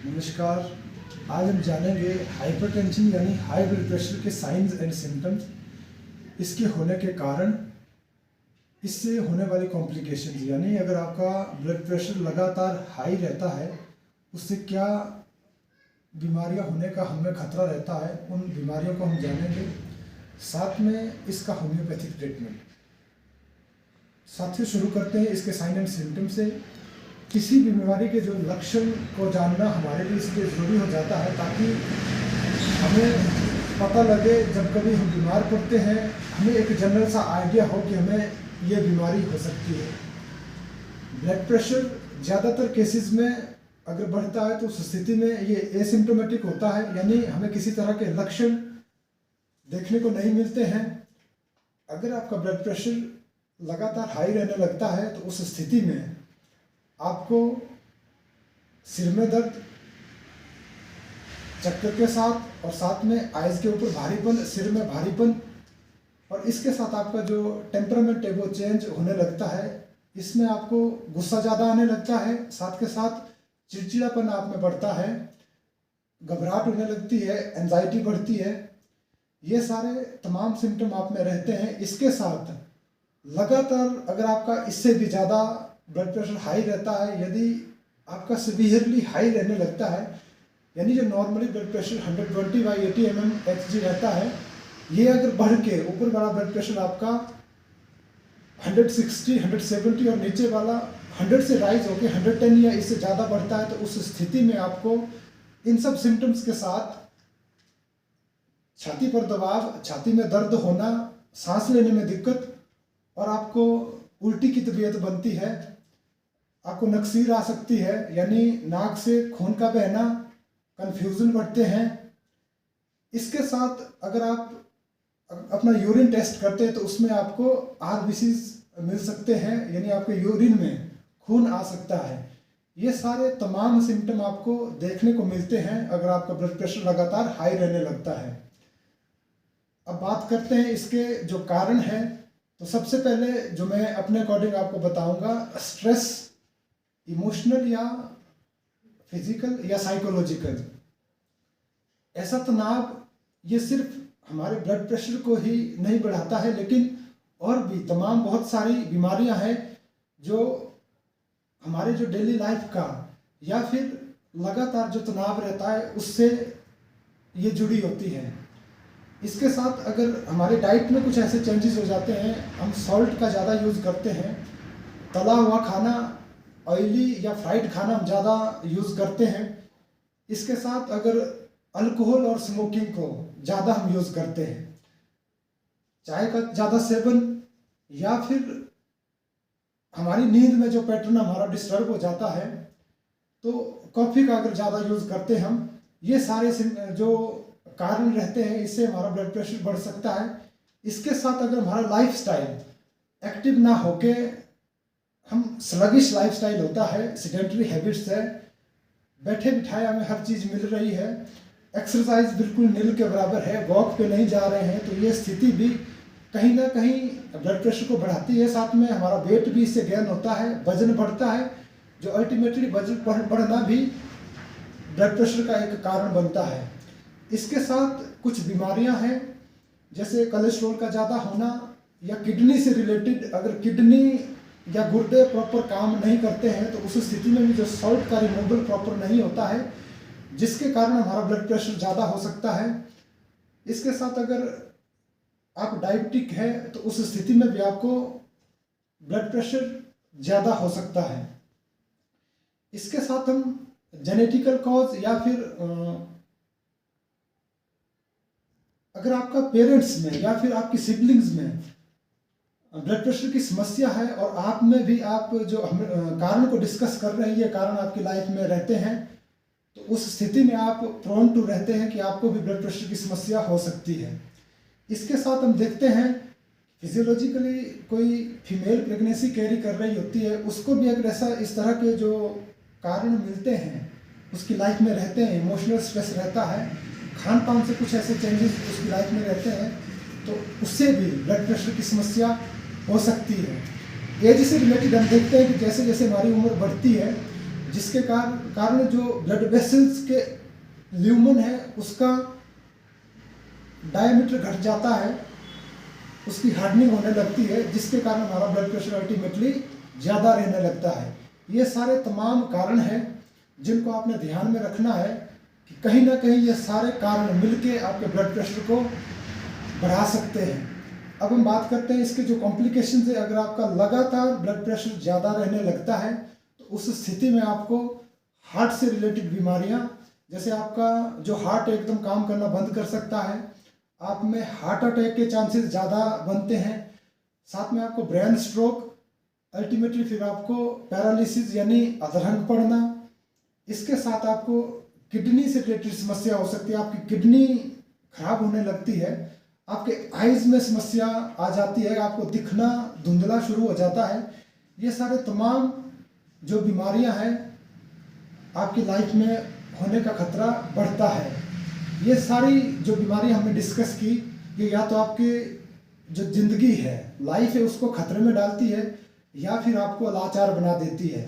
नमस्कार। आज हम जानेंगे हाइपरटेंशन यानी हाई ब्लड प्रेशर के साइंस एंड सिम्टम्स, इसके होने के कारण, इससे होने वाली कॉम्प्लिकेशंस। यानी अगर आपका ब्लड प्रेशर लगातार हाई रहता है, उससे क्या बीमारियां होने का हमें खतरा रहता है, उन बीमारियों को हम जानेंगे। साथ में इसका होम्योपैथिक ट्रीटमेंट। साथियों, शुरू करते हैं इसके साइन एंड सिम्टम से। किसी भी बीमारी के जो लक्षण को जानना हमारे लिए इसलिए ज़रूरी हो जाता है ताकि हमें पता लगे, जब कभी हम बीमार पड़ते हैं हमें एक जनरल सा आइडिया हो कि हमें ये बीमारी हो सकती है। ब्लड प्रेशर ज़्यादातर केसेस में अगर बढ़ता है तो उस स्थिति में ये एसिम्प्टोमेटिक होता है, यानी हमें किसी तरह के लक्षण देखने को नहीं मिलते हैं। अगर आपका ब्लड प्रेशर लगातार हाई रहने लगता है तो उस स्थिति में आपको सिर में दर्द, चक्कर के साथ, और साथ में आइज़ के ऊपर भारीपन, सिर में भारीपन, और इसके साथ आपका जो टेम्परामेंट है वो चेंज होने लगता है। इसमें आपको गुस्सा ज़्यादा आने लगता है, साथ के साथ चिड़चिड़ापन आप में बढ़ता है, घबराहट होने लगती है, एंजाइटी बढ़ती है। ये सारे तमाम सिम्टम आप में रहते हैं। इसके साथ लगातार अगर आपका इससे भी ज़्यादा ब्लड प्रेशर हाई रहता है, यदि आपका सिवियरली हाई रहने लगता है, यानी जो नॉर्मली ब्लड प्रेशर 120/80 mmHg रहता है, ये अगर बढ़ के ऊपर वाला ब्लड प्रेशर आपका 160, 170 और नीचे वाला 100 से राइज होकर 110 या इससे ज़्यादा बढ़ता है, तो उस स्थिति में आपको इन सब सिम्टम्स के साथ छाती पर दबाव, छाती में दर्द होना, सांस लेने में दिक्कत, और आपको उल्टी की तबीयत बनती है, आपको नक्सीर आ सकती है, यानी नाक से खून का बहना, कन्फ्यूज़न बढ़ते हैं। इसके साथ अगर आप अपना यूरिन टेस्ट करते हैं तो उसमें आपको RBCs मिल सकते हैं, यानी आपके यूरिन में खून आ सकता है। ये सारे तमाम सिम्टम आपको देखने को मिलते हैं अगर आपका ब्लड प्रेशर लगातार हाई रहने लगता है। अब बात करते हैं इसके जो कारण हैं। तो सबसे पहले जो मैं अपने अकॉर्डिंग आपको बताऊंगा, स्ट्रेस, इमोशनल या फिजिकल या साइकोलॉजिकल। ऐसा तनाव ये सिर्फ हमारे ब्लड प्रेशर को ही नहीं बढ़ाता है, लेकिन और भी तमाम बहुत सारी बीमारियां हैं जो हमारे जो डेली लाइफ का या फिर लगातार जो तनाव रहता है उससे ये जुड़ी होती है। इसके साथ अगर हमारे डाइट में कुछ ऐसे चेंजेस हो जाते हैं, हम सॉल्ट का ज़्यादा यूज़ करते हैं, तला हुआ खाना, ऑयली या फ्राइड खाना हम ज़्यादा यूज़ करते हैं। इसके साथ अगर अल्कोहल और स्मोकिंग को ज़्यादा हम यूज़ करते हैं, चाय का ज़्यादा सेवन, या फिर हमारी नींद में जो पैटर्न हमारा डिस्टर्ब हो जाता है, तो कॉफ़ी का अगर ज़्यादा यूज़ करते हम, ये सारे जो कारण रहते हैं, इससे हमारा ब्लड प्रेशर बढ़ सकता है। इसके साथ अगर हमारा लाइफस्टाइल एक्टिव ना होके, हम स्लगिश लाइफस्टाइल होता है, सेडेंटरी हैबिट्स है, बैठे बिठाए हमें हर चीज़ मिल रही है, एक्सरसाइज बिल्कुल नील के बराबर है, वॉक पे नहीं जा रहे हैं, तो ये स्थिति भी कहीं ना कहीं ब्लड प्रेशर को बढ़ाती है। साथ में हमारा वेट भी इससे गेन होता है, वजन बढ़ता है, जो अल्टीमेटली वजन बढ़ना भी ब्लड प्रेशर का एक कारण बनता है। इसके साथ कुछ बीमारियां हैं, जैसे कोलेस्ट्रॉल का ज़्यादा होना, या किडनी से रिलेटेड, अगर किडनी या गुर्दे प्रॉपर काम नहीं करते हैं तो उस स्थिति में भी जो सॉल्ट का रिमूवल प्रॉपर नहीं होता है, जिसके कारण हमारा ब्लड प्रेशर ज़्यादा हो सकता है। इसके साथ अगर आप डायबिटिक है तो उस स्थिति में भी आपको ब्लड प्रेशर ज़्यादा हो सकता है। इसके साथ हम जेनेटिकल कॉज या फिर अगर आपका पेरेंट्स में या फिर आपकी सिबलिंग्स में ब्लड प्रेशर की समस्या है और आप में भी, आप जो हम कारण को डिस्कस कर रहे हैं, ये कारण आपकी लाइफ में रहते हैं, तो उस स्थिति में आप प्रोन टू रहते हैं कि आपको भी ब्लड प्रेशर की समस्या हो सकती है। इसके साथ हम देखते हैं फिजियोलॉजिकली कोई फीमेल प्रेगनेंसी कैरी कर रही होती है, उसको भी अगर ऐसा इस तरह के जो कारण मिलते हैं, उसकी लाइफ में रहते हैं, इमोशनल स्ट्रेस रहता है, खान पान से कुछ ऐसे चेंजेस उसकी लाइफ में रहते हैं, तो उससे भी ब्लड प्रेशर की समस्या हो सकती है। एज से रिलेटेड हम देखते हैं कि जैसे जैसे हमारी उम्र बढ़ती है, जिसके कारण जो ब्लड वेसल्स के ल्यूमन है उसका डायमीटर घट जाता है, उसकी हार्डनिंग होने लगती है, जिसके कारण हमारा ब्लड प्रेशर अल्टीमेटली ज़्यादा रहने लगता है। ये सारे तमाम कारण हैं जिनको आपने ध्यान में रखना है कि कहीं ना कहीं ये सारे कारण मिलके आपके ब्लड प्रेशर को बढ़ा सकते हैं। अब हम बात करते हैं इसके जो कॉम्प्लिकेशन है। अगर आपका लगातार ब्लड प्रेशर ज़्यादा रहने लगता है तो उस स्थिति में आपको हार्ट से रिलेटेड बीमारियां, जैसे आपका जो हार्ट एकदम काम करना बंद कर सकता है, आप में हार्ट अटैक के चांसेस ज़्यादा बनते हैं, साथ में आपको ब्रेन स्ट्रोक, अल्टीमेटली फिर आपको पैरालिसिस यानी अधरंग पड़ना, इसके साथ आपको किडनी से रिलेटेड समस्या हो सकती है, आपकी किडनी खराब होने लगती है, आपके आइज में समस्या आ जाती है, आपको दिखना धुंधला शुरू हो जाता है। ये सारे तमाम जो बीमारियां हैं आपकी लाइफ में होने का खतरा बढ़ता है। ये सारी जो बीमारियां हमने डिस्कस की, ये या तो आपकी जो ज़िंदगी है, लाइफ है, उसको खतरे में डालती है या फिर आपको लाचार बना देती है।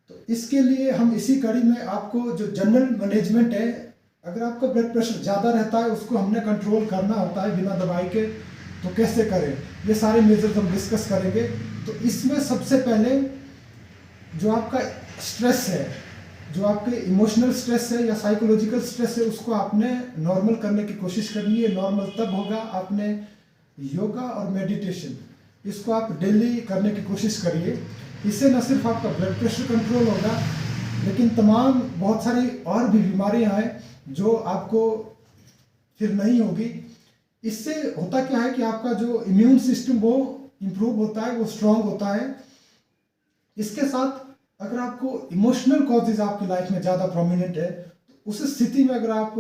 तो इसके लिए हम इसी कड़ी में आपको जो जनरल मैनेजमेंट है, अगर आपका ब्लड प्रेशर ज़्यादा रहता है उसको हमने कंट्रोल करना होता है बिना दवाई के, तो कैसे करें, ये सारे मेजर्स हम डिस्कस करेंगे। तो इसमें सबसे पहले जो आपका स्ट्रेस है, जो आपके इमोशनल स्ट्रेस है या साइकोलॉजिकल स्ट्रेस है, उसको आपने नॉर्मल करने की कोशिश करनी है। नॉर्मल तब होगा आपने योगा और मेडिटेशन, इसको आप डेली करने की कोशिश करिए। इससे न सिर्फ आपका ब्लड प्रेशर कंट्रोल होगा, लेकिन तमाम बहुत सारी और भी बीमारियां हैं जो आपको फिर नहीं होगी। इससे होता क्या है कि आपका जो इम्यून सिस्टम वो इम्प्रूव होता है, वो स्ट्रांग होता है। इसके साथ अगर आपको इमोशनल कॉजेज आपकी लाइफ में ज़्यादा प्रोमिनेंट है, तो उस स्थिति में अगर आप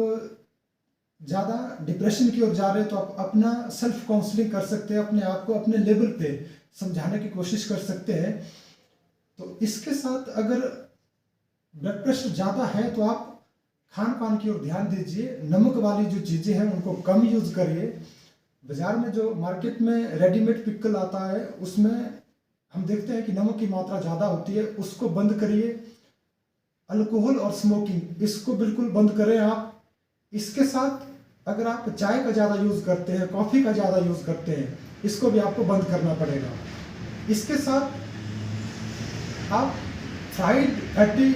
ज़्यादा डिप्रेशन की ओर जा रहे हैं तो आप अपना सेल्फ काउंसलिंग कर सकते हैं, अपने आप को अपने लेवल पे समझाने की कोशिश कर सकते हैं। तो इसके साथ अगर ब्लड प्रेशर ज़्यादा है तो आप खान पान की ओर ध्यान दीजिए, नमक वाली जो चीज़ें हैं उनको कम यूज़ करिए। बाज़ार में जो मार्केट में रेडीमेड पिकल आता है उसमें हम देखते हैं कि नमक की मात्रा ज़्यादा होती है, उसको बंद करिए। अल्कोहल और स्मोकिंग, इसको बिल्कुल बंद करें आप। इसके साथ अगर आप चाय का ज़्यादा यूज़ करते हैं, कॉफ़ी का ज़्यादा यूज़ करते हैं, इसको भी आपको बंद करना पड़ेगा। इसके साथ आप फ्राइड, फैटी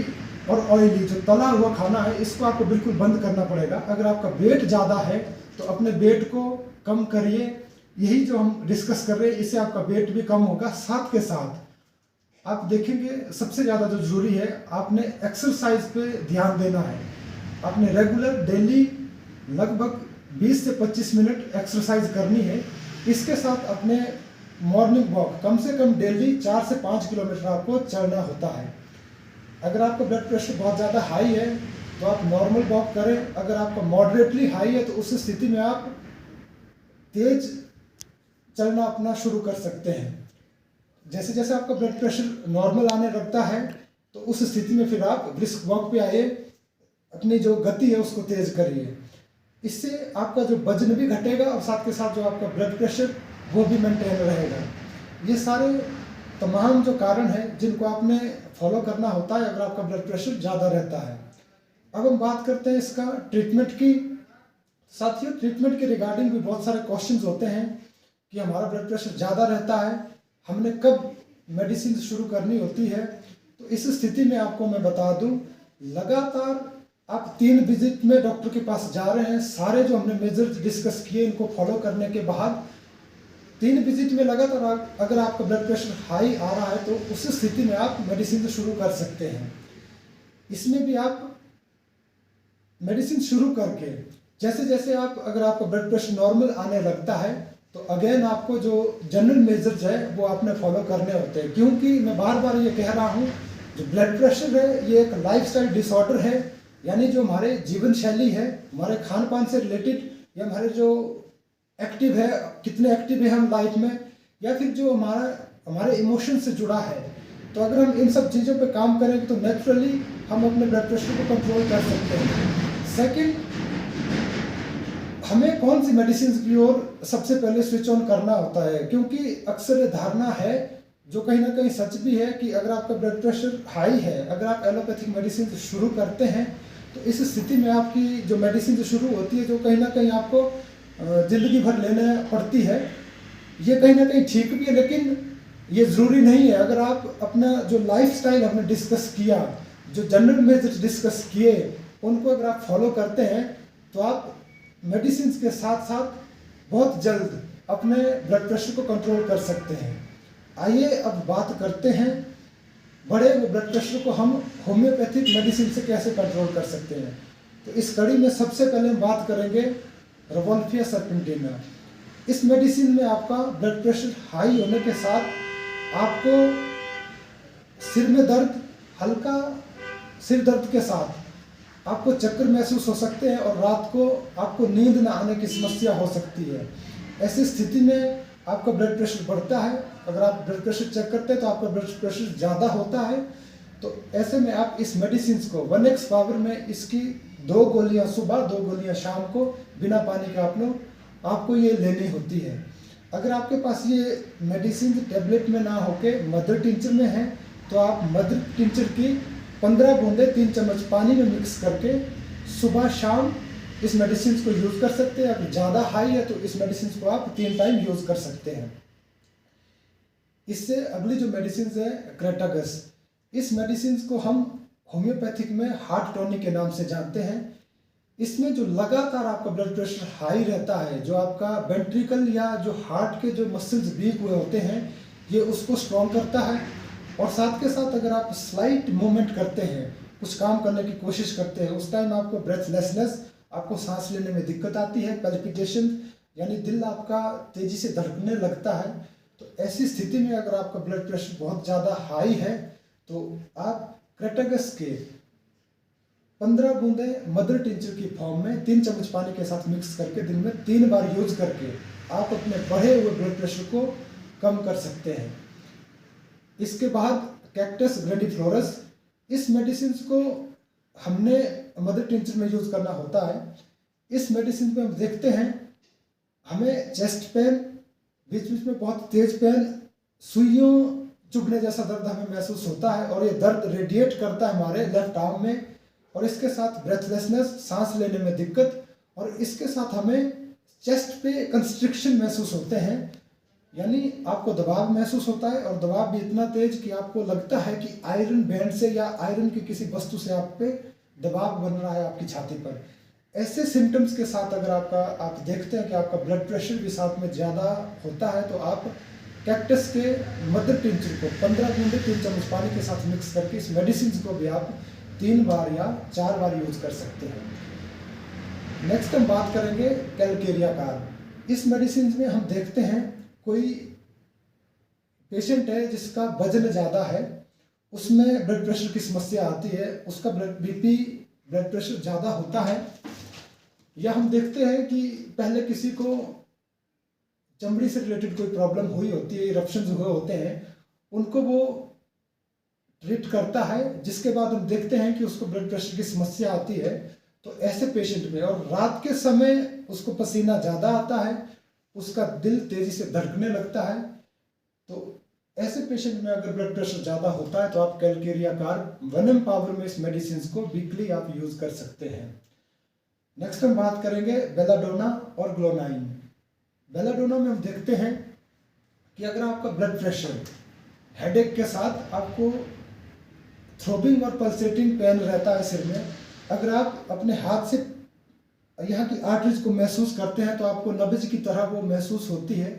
और ऑयली जो तला हुआ खाना है, इसको आपको बिल्कुल बंद करना पड़ेगा। अगर आपका वेट ज़्यादा है तो अपने वेट को कम करिए। यही जो हम डिस्कस कर रहे हैं, इससे आपका वेट भी कम होगा। साथ के साथ आप देखेंगे सबसे ज़्यादा जो जरूरी है, आपने एक्सरसाइज पे ध्यान देना है। आपने रेगुलर डेली लगभग 20 से 25 मिनट एक्सरसाइज करनी है। इसके साथ अपने मॉर्निंग वॉक कम से कम डेली 4 से 5 किलोमीटर आपको चलना होता है। अगर आपका ब्लड प्रेशर बहुत ज़्यादा हाई है तो आप नॉर्मल वॉक करें। अगर आपका मॉडरेटली हाई है तो उस स्थिति में आप तेज चलना अपना शुरू कर सकते हैं। जैसे जैसे आपका ब्लड प्रेशर नॉर्मल आने लगता है तो उस स्थिति में फिर आप ब्रिस्क वॉक पे आइए, अपनी जो गति है उसको तेज करिए। इससे आपका जो वजन भी घटेगा और साथ के साथ जो आपका ब्लड प्रेशर वो भी मेंटेन रहेगा। ये सारे तमाम जो कारण हैं जिनको आपने फॉलो करना होता है अगर आपका ब्लड प्रेशर ज़्यादा रहता है। अब हम बात करते हैं इसका ट्रीटमेंट की। साथियों, ट्रीटमेंट के रिगार्डिंग भी बहुत सारे क्वेश्चंस होते हैं कि हमारा ब्लड प्रेशर ज़्यादा रहता है, हमने कब मेडिसिन शुरू करनी होती है। तो इस स्थिति में आपको मैं बता दूं, लगातार आप 3 विजिट में डॉक्टर के पास जा रहे हैं, सारे जो हमने मेजर्स डिस्कस किए इनको फॉलो करने के बाद 3 विजिट में लगातार अगर आपका ब्लड प्रेशर हाई आ रहा है तो उस स्थिति में आप मेडिसिन शुरू कर सकते हैं। इसमें भी आप मेडिसिन शुरू करके जैसे जैसे आप अगर आपका ब्लड प्रेशर नॉर्मल आने लगता है तो अगेन आपको जो जनरल मेजर्स है वो आपने फॉलो करने होते हैं। क्योंकि मैं बार बार ये कह रहा हूँ, जो ब्लड प्रेशर है ये एक लाइफस्टाइल डिसऑर्डर है, यानी जो हमारे जीवन शैली है, हमारे खान पान से रिलेटेड, या हमारे जो एक्टिव है, कितने एक्टिव है हम लाइफ में, या फिर जो हमारे इमोशन से जुड़ा है। तो अगर हम इन सब चीज़ों पे काम करेंगे तो नेचुरली हम अपने ब्लड प्रेशर को कंट्रोल कर सकते हैं। सेकंड, हमें कौन सी मेडिसिन की ओर सबसे पहले स्विच ऑन करना होता है, क्योंकि अक्सर ये धारणा है जो कहीं ना कहीं सच भी है कि अगर आपका ब्लड प्रेशर हाई है, अगर आप एलोपैथिक मेडिसिन शुरू करते हैं तो इस स्थिति में आपकी जो मेडिसिन जो शुरू होती है, जो कहीं ना कहीं आपको ज़िंदगी भर लेना पड़ती है, ये कहीं ना कहीं ठीक भी है, लेकिन ये ज़रूरी नहीं है। अगर आप अपना जो लाइफस्टाइल हमने डिस्कस किया, जो जनरल मेजर्स डिस्कस किए, उनको अगर आप फॉलो करते हैं तो आप मेडिसिन के साथ साथ बहुत जल्द अपने ब्लड प्रेशर को कंट्रोल कर सकते हैं। आइए अब बात करते हैं बड़े ब्लड प्रेशर को हम होम्योपैथिक मेडिसिन से कैसे कंट्रोल कर सकते हैं। तो इस कड़ी में सबसे पहले हम बात करेंगे रेवोल्फिया सर्पेंटिना। इस मेडिसिन में आपका ब्लड प्रेशर हाई होने के साथ आपको सिर में दर्द, हल्का सिर दर्द के साथ आपको चक्कर महसूस हो सकते हैं और रात को आपको नींद न आने की समस्या हो सकती है। ऐसी स्थिति में आपका ब्लड प्रेशर बढ़ता है। अगर आप ब्लड प्रेशर चेक करते हैं तो आपका ब्लड प्रेशर ज़्यादा होता है। तो ऐसे में आप इस मेडिसिन को 1x पावर में इसकी 2 गोलियां सुबह, 2 गोलियां शाम को बिना पानी का आपको ये लेनी होती है। अगर आपके पास ये मेडिसिन टेबलेट में ना होके मदर टिंचर में है तो आप मदर टिंचर की 15 बूंदे 3 चम्मच पानी में मिक्स करके सुबह शाम इस मेडिसिन को यूज़ कर सकते हैं। अगर ज़्यादा हाई है तो इस मेडिसिन को आप 3 टाइम यूज़ कर सकते हैं। इससे अगली जो मेडिसिन है क्रेटागस। इस मेडिसिन को हम होम्योपैथिक में हार्ट टॉनिक के नाम से जानते हैं। इसमें जो लगातार आपका ब्लड प्रेशर हाई रहता है, जो आपका वेंट्रिकल या जो हार्ट के जो मसल्स वीक हुए होते हैं, ये उसको स्ट्रॉन्ग करता है। और साथ के साथ अगर आप स्लाइट मूवमेंट करते हैं, कुछ काम करने की कोशिश करते हैं, उस टाइम आपको ब्रेथलेसनेस, आपको सांस लेने में दिक्कत आती है, पैल्पिटेशन यानी दिल आपका तेजी से धड़कने लगता है। तो ऐसी स्थिति में अगर आपका ब्लड प्रेशर बहुत ज़्यादा हाई है तो आप क्रेटागस के 15 बूंदे मदर टिंचर की फॉर्म में 3 चम्मच पानी के साथ मिक्स करके दिन में 3 बार यूज करके आप अपने बढ़े हुए ब्लड प्रेशर को कम कर सकते हैं। इसके बाद कैक्टस ग्रैंडिफ्लोरस। इस मेडिसिन को हमने मदर टिंचर में यूज करना होता है। इस मेडिसिन में हम देखते हैं हमें चेस्ट पेन, बीच बीच में बहुत तेज पेन, सुइयों चुभने जैसा दर्द हमें महसूस होता है और ये दर्द रेडिएट करता है हमारे लेफ्ट आर्म में। और इसके साथ ब्रेथलेसनेस, सांस लेने में दिक्कत, और इसके साथ हमें चेस्ट पे कंस्ट्रिक्शन महसूस होते हैं, यानी आपको दबाव महसूस होता है और दबाव भी इतना तेज कि आपको लगता है कि आयरन बैंड से या आयरन की किसी वस्तु से आप पे दबाव बन रहा है आपकी छाती पर। ऐसे सिम्टम्स के साथ अगर आप देखते हैं कि आपका ब्लड प्रेशर भी साथ में ज़्यादा होता है तो आप कैक्टस के मदर टिंचर को 15 बूंदे 3 चम्मच पानी के साथ मिक्स करके इस मेडिसिन को भी आप 3 बार या 4 बार यूज कर सकते हैं। नेक्स्ट हम बात करेंगे कैलकेरिया कार्ब। इस मेडिसिन में हम देखते हैं कोई पेशेंट है जिसका वजन ज़्यादा है, उसमें ब्लड प्रेशर की समस्या आती है, उसका बीपी ब्लड प्रेशर ज़्यादा होता है, या हम देखते हैं कि पहले किसी को चमड़ी से रिलेटेड कोई प्रॉब्लम हुई होती है, इरप्शंस हुए होते हैं, उनको वो ट्रीट करता है, जिसके बाद हम देखते हैं कि उसको ब्लड प्रेशर की समस्या आती है। तो ऐसे पेशेंट में, और रात के समय उसको पसीना ज़्यादा आता है, उसका दिल तेज़ी से धड़कने लगता है, तो ऐसे पेशेंट में अगर ब्लड प्रेशर ज़्यादा होता है तो आप कैलकेरिया कार्ब 1 पावर में इस मेडिसिन को वीकली आप यूज़ कर सकते हैं। नेक्स्ट हम बात करेंगे बेलाडोना और ग्लोनाइन। बेलाडोना में हम देखते हैं कि अगर आपका ब्लड प्रेशर हेडेक के साथ आपको थ्रोबिंग और पल्सेटिंग पेन रहता है सिर में, अगर आप अपने हाथ से यहाँ की आर्टरीज को महसूस करते हैं तो आपको नब्ज की तरह वो महसूस होती है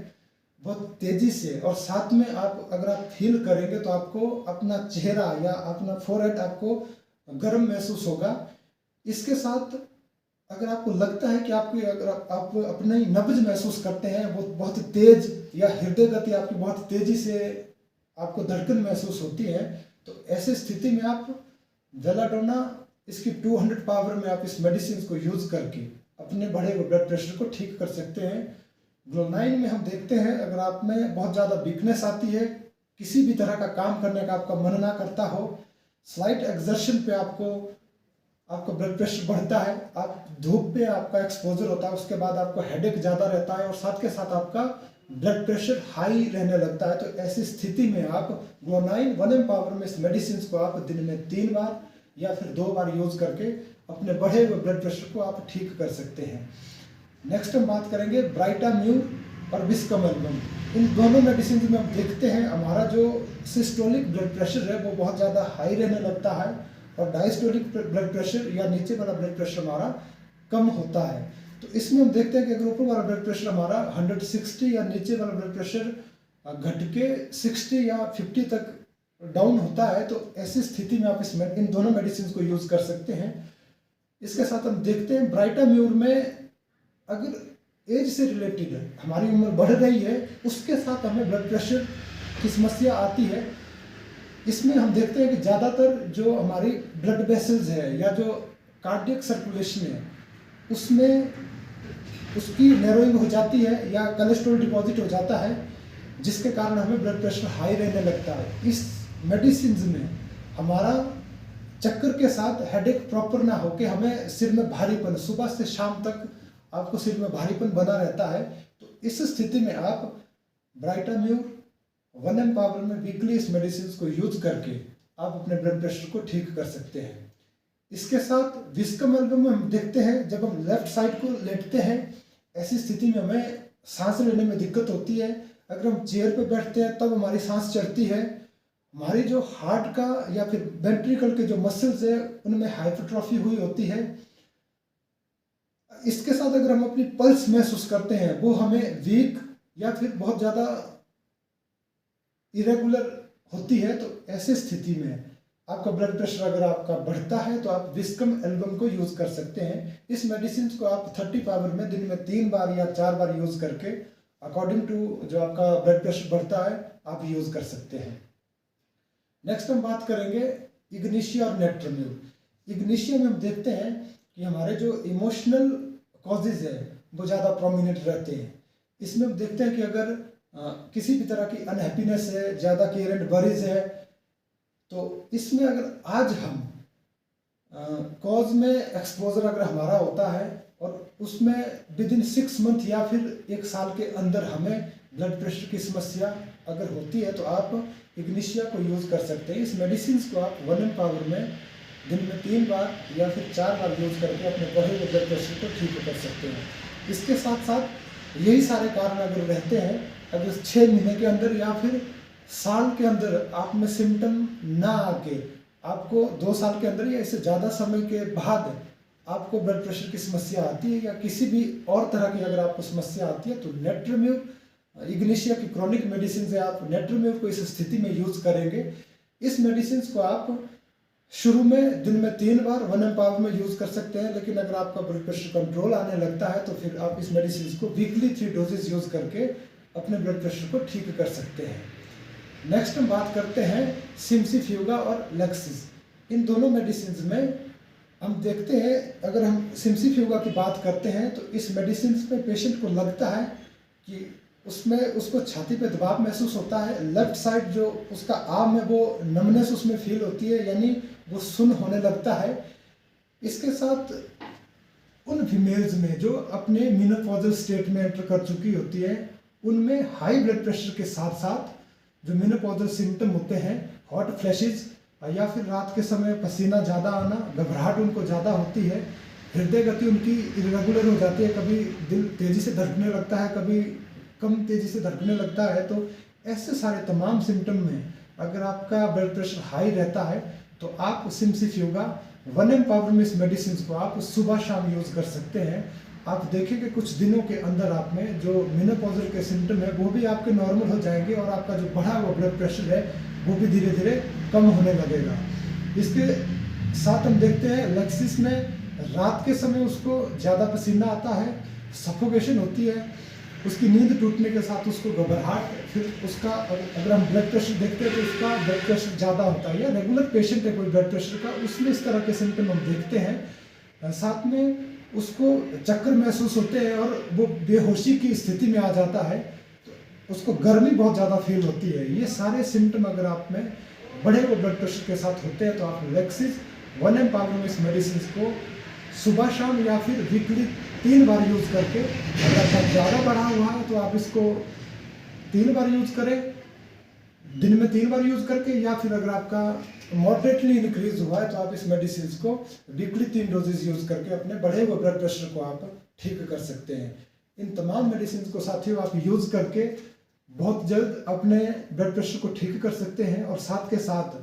बहुत तेज़ी से, और साथ में आप अगर आप फील करेंगे तो आपको अपना चेहरा या अपना फोरहेड आपको गर्म महसूस होगा। इसके साथ अगर आपको लगता है कि अगर आप अपनी नब्ज महसूस करते हैं वो बहुत तेज, या हृदय गति आपकी बहुत तेज़ी से आपको धड़कन महसूस होती है, तो ऐसे स्थिति में आप बेलाडोना इसकी 200 पावर में आप इस मेडिसिन को यूज करके अपने बढ़े हुए ब्लड प्रेशर को ठीक कर सकते हैं। ग्लोनाइन में हम देखते हैं अगर आप में बहुत ज़्यादा वीकनेस आती है, किसी भी तरह का काम करने का आपका मन ना करता हो, स्लाइट एक्सर्शन पे आपका ब्लड प्रेशर बढ़ता है, आप धूप पे आपका एक्सपोजर होता है, उसके बाद आपको हेडेक ज़्यादा रहता है और साथ के साथ आपका ब्लड प्रेशर हाई रहने लगता है, तो ऐसी स्थिति में आप ग्लोनाइन 1 पावर में इस मेडिसिन को आप दिन में 3 बार या फिर 2 बार यूज करके अपने बढ़े हुए ब्लड प्रेशर को आप ठीक कर सकते हैं। नेक्स्ट हम बात करेंगे ब्राइटाम्यूर और विस्कम एल्बम। इन दोनों मेडिसिन में हम देखते हैं हमारा जो सिस्टोलिक ब्लड प्रेशर है वो बहुत ज़्यादा हाई रहने लगता है और डायस्टोलिक ब्लड प्रेशर या नीचे वाला ब्लड प्रेशर हमारा कम होता है। तो इसमें हम देखते हैं कि अगर ऊपर वाला ब्लड प्रेशर हमारा 160 या नीचे वाला ब्लड प्रेशर घट के 60 या 50 तक डाउन होता है, तो ऐसी स्थिति में आप इन दोनों मेडिसिन को यूज कर सकते हैं। इसके साथ हम देखते हैं ब्राइटाम्यूर में अगर एज से रिलेटेड है, हमारी उम्र बढ़ रही है, उसके साथ हमें ब्लड प्रेशर की समस्या आती है। इसमें हम देखते हैं कि ज़्यादातर जो हमारी ब्लड वेसल्स है या जो कार्डियक सर्कुलेशन है उसमें उसकी नैरोइंग हो जाती है या कोलेस्ट्रॉल डिपॉजिट हो जाता है, जिसके कारण हमें ब्लड प्रेशर हाई रहने लगता है। इस मेडिसिन में हमारा चक्कर के साथ हेडेक प्रॉपर ना होके हमें सिर में भारीपन, सुबह से शाम तक आपको सिर में भारीपन बना रहता है, तो इस स्थिति में आप ब्राइटाम्यूर 1 पावर में वीकली इस मेडिसिन को यूज करके आप अपने ब्लड प्रेशर को ठीक कर सकते हैं। इसके साथ विस्कम एल्बम में हम देखते हैं जब हम लेफ्ट साइड को लेटते हैं, ऐसी स्थिति में हमें सांस लेने में दिक्कत होती है। अगर हम चेयर पर बैठते हैं तब हमारी सांस चढ़ती है। हमारी जो हार्ट का या फिर वेंट्रिकल के जो मसल्स है उनमें हाइपरट्रॉफी हुई होती है। इसके साथ अगर हम अपनी पल्स महसूस करते हैं वो हमें वीक या फिर बहुत ज़्यादा इरेगुलर होती है, तो ऐसे स्थिति में आपका ब्लड प्रेशर अगर आपका बढ़ता है तो आप विस्कम एल्बम को यूज कर सकते हैं। इस मेडिसिन को आप 30 पावर में दिन में 3 बार या 4 बार यूज करके अकॉर्डिंग टू जो आपका ब्लड प्रेशर बढ़ता है आप यूज कर सकते हैं। नेक्स्ट हम बात करेंगे इग्निशिया और नेट्रोम्यूर। इग्निशिया में हम देखते हैं कि हमारे जो इमोशनल कॉजेज है वो ज़्यादा प्रोमिनेंट रहते हैं। इसमें हम देखते हैं कि अगर किसी भी तरह की अनहैप्पीनेस है, ज़्यादा केयर एंड वरीज है, तो इसमें अगर आज हम कॉज में एक्सपोजर अगर हमारा होता है और उसमें विद इन 6 मंथ या फिर 1 साल के अंदर हमें ब्लड प्रेशर की समस्या अगर होती है तो आप इग्निशिया को यूज़ कर सकते हैं। इस मेडिसिन को आप 1 पावर में दिन में 3 बार या फिर 4 बार यूज़ करके अपने बढ़े हुए ब्लड प्रेशर को ठीक कर सकते हैं। इसके साथ साथ यही सारे कारण अगर रहते हैं, अगर 6 महीने के अंदर या फिर साल के अंदर आप में सिम्टम ना आके आपको 2 साल के अंदर या इससे ज़्यादा समय के बाद आपको ब्लड प्रेशर की समस्या आती है या किसी भी और तरह की अगर आपको समस्या आती है, तो नेट्रोम्यूर इग्निशिया की क्रॉनिक मेडिसिन से आप नेट्रोम्यूर को इस स्थिति में यूज करेंगे। इस मेडिसिन को आप शुरू में दिन में 3 बार 1 पावर में यूज कर सकते हैं, लेकिन अगर आपका ब्लड प्रेशर कंट्रोल आने लगता है तो फिर आप इस मेडिसिन को वीकली 3 डोजेज यूज करके अपने ब्लड प्रेशर को ठीक कर सकते हैं। नेक्स्ट हम बात करते हैं सिम्सिफ्यूगा और लेक्सिस। इन दोनों मेडिसिन में हम देखते हैं, अगर हम सिम्सिफ्यूगा की बात करते हैं तो इस मेडिसिन में पेशेंट को लगता है कि उसमें उसको छाती पे दबाव महसूस होता है। लेफ्ट साइड जो उसका आर्म है वो नमनेस उसमें फील होती है, यानी वो सुन्न होने लगता है। इसके साथ उन फीमेल्स में जो अपने मेनोपॉजल स्टेट में एंटर कर चुकी होती है उनमें हाई ब्लड प्रेशर के साथ साथ जो मेनोपॉजल सिम्टम होते हैं, हॉट फ्लैशेस या फिर रात के समय पसीना ज़्यादा आना, घबराहट उनको ज़्यादा होती है, हृदय गति उनकी इरेगुलर हो जाती है, कभी दिल तेज़ी से धड़कने लगता है, कभी कम तेज़ी से धड़कने लगता है। तो ऐसे सारे तमाम सिम्टम में अगर आपका ब्लड प्रेशर हाई रहता है तो आप सिम्सिफ्यूगा 1 पावर में इस मेडिसिन को आप सुबह शाम यूज़ कर सकते हैं। आप देखेंगे कुछ दिनों के अंदर आप में जो मेनोपॉजल के सिम्टम है वो भी आपके नॉर्मल हो जाएंगे और आपका जो बढ़ा हुआ ब्लड प्रेशर है वो भी धीरे धीरे कम होने लगेगा। इसके साथ हम देखते हैं लेक्सिस में रात के समय उसको ज़्यादा पसीना आता है, सफोकेशन होती है, उसकी नींद टूटने के साथ उसको घबराहट, फिर उसका अगर हम ब्लड प्रेशर देखते हैं तो उसका ब्लड प्रेशर ज़्यादा होता है या रेगुलर पेशेंट है कोई ब्लड प्रेशर का, उसमें इस तरह के सिम्टम हम देखते हैं। साथ में उसको चक्कर महसूस होते हैं और वो बेहोशी की स्थिति में आ जाता है, तो उसको गर्मी बहुत ज़्यादा फील होती है। ये सारे सिम्टम अगर आप में बढ़े हुए ब्लड प्रेशर के साथ होते हैं तो आप लेक्सिस 1 पावर में इस मेडिसिन को सुबह शाम या फिर वीकली 3 बार यूज़ करके, अगर आपका ज़्यादा बढ़ा हुआ है तो आप इसको 3 बार यूज करें, दिन में 3 बार यूज करके, या फिर अगर आपका मॉडरेटली इंक्रीज हुआ है तो आप इस मेडिसिन को वीकली 3 डोजेज यूज करके अपने बढ़े हुए ब्लड प्रेशर को आप ठीक कर सकते हैं। इन तमाम मेडिसिन को साथियों आप यूज करके बहुत जल्द अपने ब्लड प्रेशर को ठीक कर सकते हैं। और साथ के साथ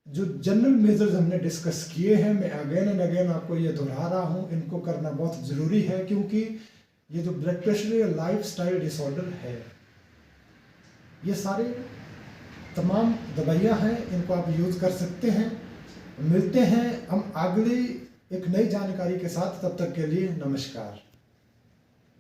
जो जनरल मेजर्स हमने डिस्कस किए हैं, मैं अगेन एंड अगेन आपको ये दोहरा रहा हूँ, इनको करना बहुत ज़रूरी है, क्योंकि ये जो ब्लड प्रेशर या लाइफस्टाइल डिसऑर्डर है, ये सारे तमाम दवाइयाँ हैं, इनको आप यूज़ कर सकते हैं। मिलते हैं हम अगली एक नई जानकारी के साथ, तब तक के लिए नमस्कार।